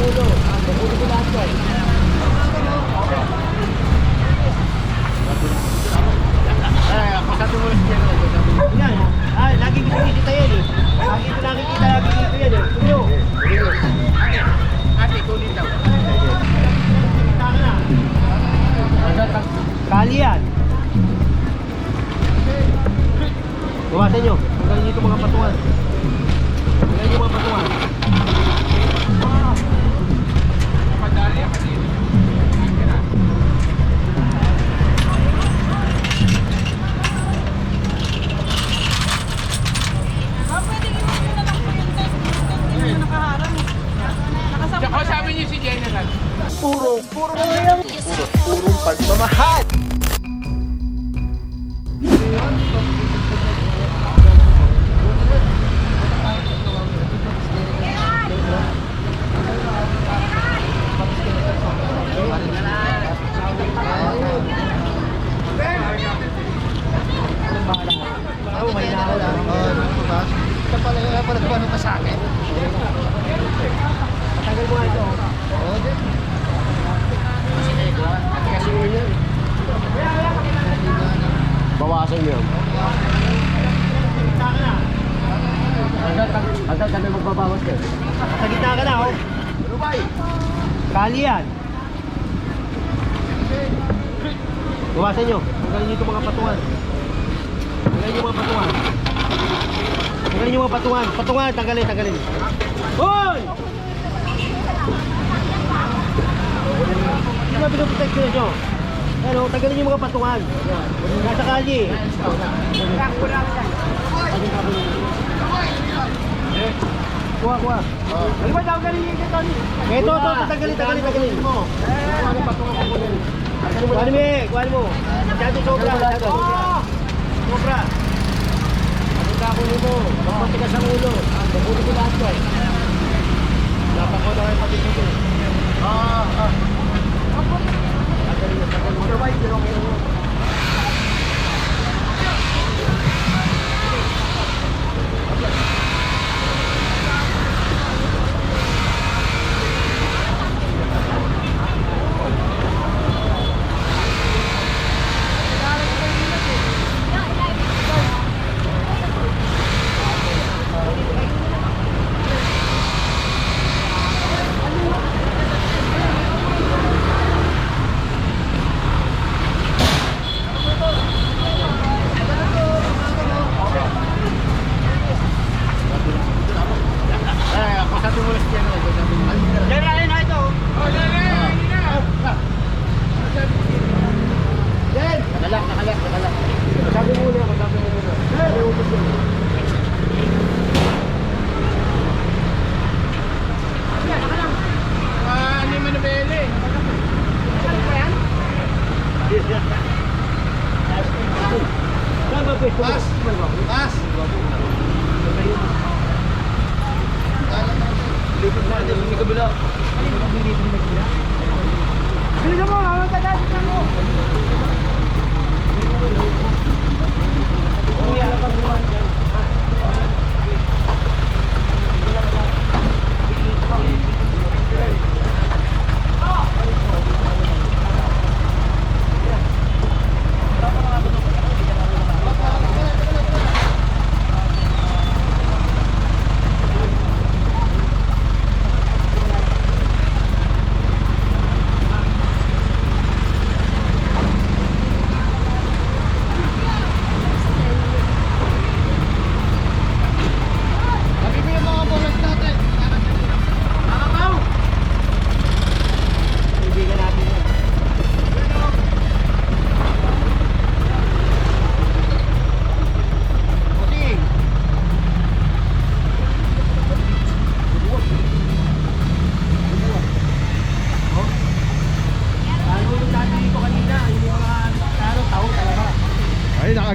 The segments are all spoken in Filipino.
ulo. Ulo ko lahat ko eh. Pasado mo siya. Yan. Lagi ko nakikita yan eh. Lagi ko nakikita dito yan eh. Ulo. Ate, kunin daw. Kita ka na. Kali yan. Bawasan nyo. Tanggalin nyo itong mga patungan. Tanggalin nyo mga patungan. Padali yan kasi. Tsaka sabi niyo si General. Purong pagmamahal. Bawasan nyo. Agad kami magbabawas kayo. Sa gitna ka na, oh. Kali yan. Bawasan nyo. Tanggalin nyo itong mga patungan. Tanggalin nyo mga patungan. Tanggalin nyo mga patungan. Patungan, tanggalin. Hoy! Hindi na pinoprotect nyo. Ano, tanggalin nyo mga patungan. Nasa kali. Kuha. Ano ba tanggalin nyo ito, Tony? Ito, tanggalin. Kuhaan mo. Masyado sobra. Sobra. Anong kakunin mo? Magpati ka sa ulo. Magulo ko lahat ko eh. Dapat ko na kayo pati dito. Nakalak. Sabi muna. Ano yung manabele? Pas. Lipit na, hindi ka bila. Bilisan mo, magkakasitan mo.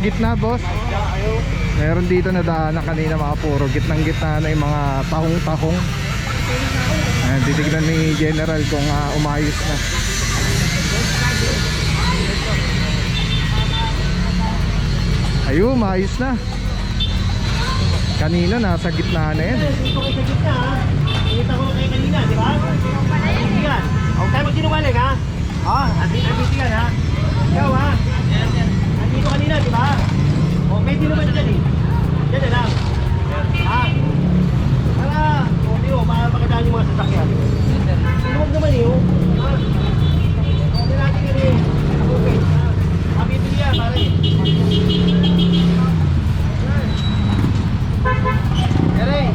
Gitna boss. Meron dito na daanan kanina mga puro gitnang-gitna na yung mga tahong-tahong. Ayan, titignan ni General kung umayos na. Ayun, maayos na. Kanina nasa gitna na yan. Dito kayo sa gitna ha. Nakita ko kayo kanina, di ba? sasakyan. Huwag naman eh, oh. Hindi natin yun eh. Okay. Mabibili yan, pare. Ere.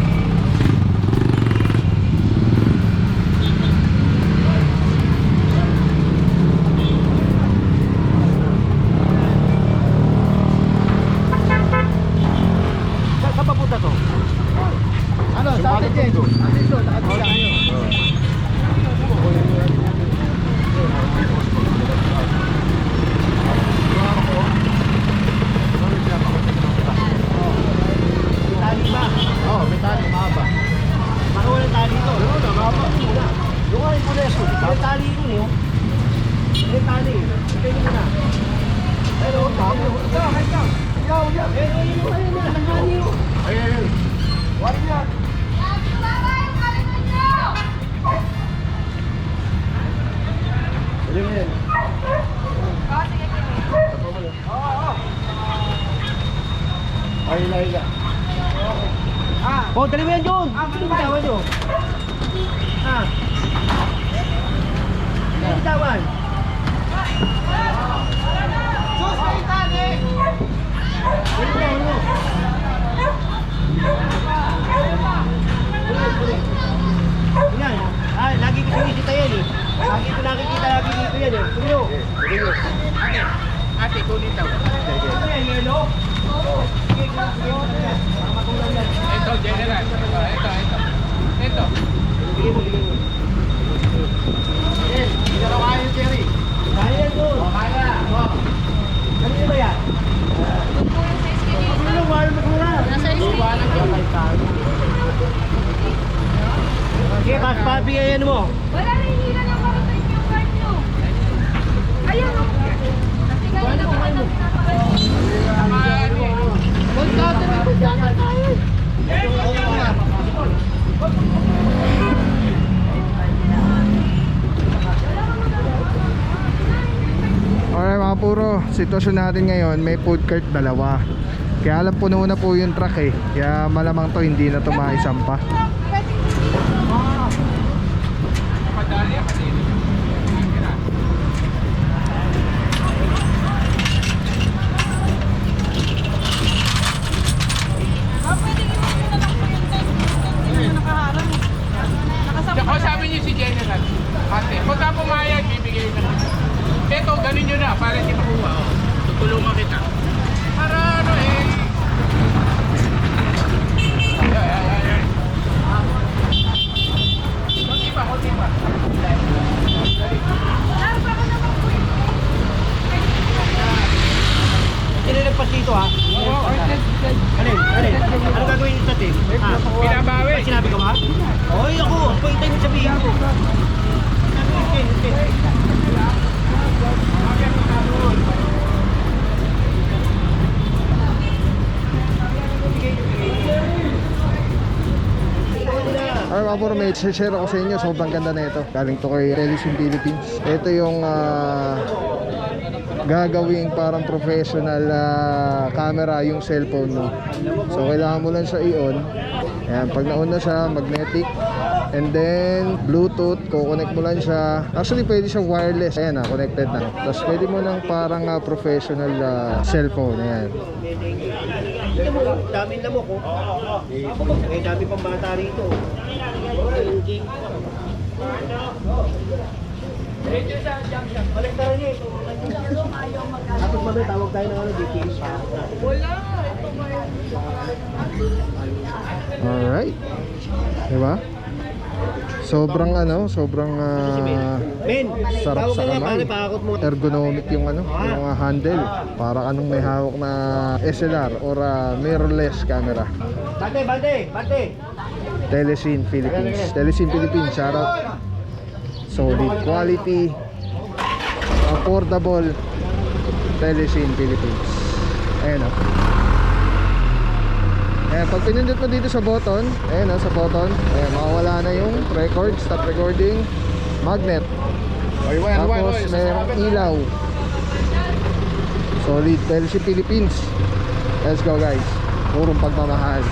Saan papunta to? Ano, sa atin din. Atin to, nakatila kayo. Tali ba? Oo, may tali, mahaba. Baka walang tali ito. Ano na, mahaba. Yung nga yung punes ko, may tali yun eh. May tali. Ito mo na. Pero, tama. Ito, kahit lang. Yaw, yaw. Ayun. Wari yan. Ayun yan. Ayun na yun. Oh, dali mo yan, John. Sino bitawan nyo? Sino bitawan? Sus, may tali! Dali mo, dali mo. Yan. Lagi ko sinisita yan eh. Lagi ko nakikita lagi dito yan eh. Tulo. Ate, kunin daw. Ito yan, yelo. Sige, sige. Para magulang yan. Ito, general. Ito. Bigay mo, bigay mo. Yes, hindi na kaya yung Jerry. Kaya yan doon. Kaya. Kanina ba yan? Ano, mahal magmura. Nasa SK. Sige, pabigayan mo. Wala na hinila ng marating yung card nyo. Ayun o. Natigay na ako ng Alright mga puro, sitwasyon natin ngayon, may food cart dalawa. Kaya alam puno na po yung truck eh. Kaya malamang to hindi na to maisampa. Madali kasi. Ako sabi niyo si General. Ate, pagka pumayag, bibigay na. Ito, ganun nyo na, para hindi makuha. Oh. Tutulungan kita. Para ano eh. Ay. Kunti pa. Sinilagpas dito ha. Alin? Ano gagawin nito natin? Binabawi. Ay, sinabi ko ba? Oy, ako. Ako yung tayo sabihin ko. Okay. Alright mga puro, may share ako sa inyo. Sobrang ganda na ito. Galing to kay Telesin Philippines. Ito yung gagawing parang professional camera yung cellphone mo. So kailangan mo lang siya i-on. Ayan, pag na-on na siya, magnetic. And then Bluetooth, kukonect mo lang siya. Actually pwede siya wireless. Ayan connected na. Tapos pwede mo ng parang professional cellphone. Ayan. Ito mo, dami na mo ko. Eh, dami pang bata rito. Balektaran niya ito. Tapos mamaya tawag tayo ng DTS pa. Alright. Diba? Sobrang Men, sarap tawag sa ka na, kamay. pare, pakakot mo. Ergonomic yung yung handle. Para anong may hawak na SLR or mirrorless camera. Bante! Telesin Philippines. Telesin Philippines, shout out. Solid quality, affordable. Telesin Philippines. Ayan o. Ayan, pag pinindot mo dito sa button, ayan sa button, ayan, makawala na yung record, stop recording, magnet. Tapos mayroong ilaw. Solid. Telesin Philippines. Let's go guys. Purong pagmamahal.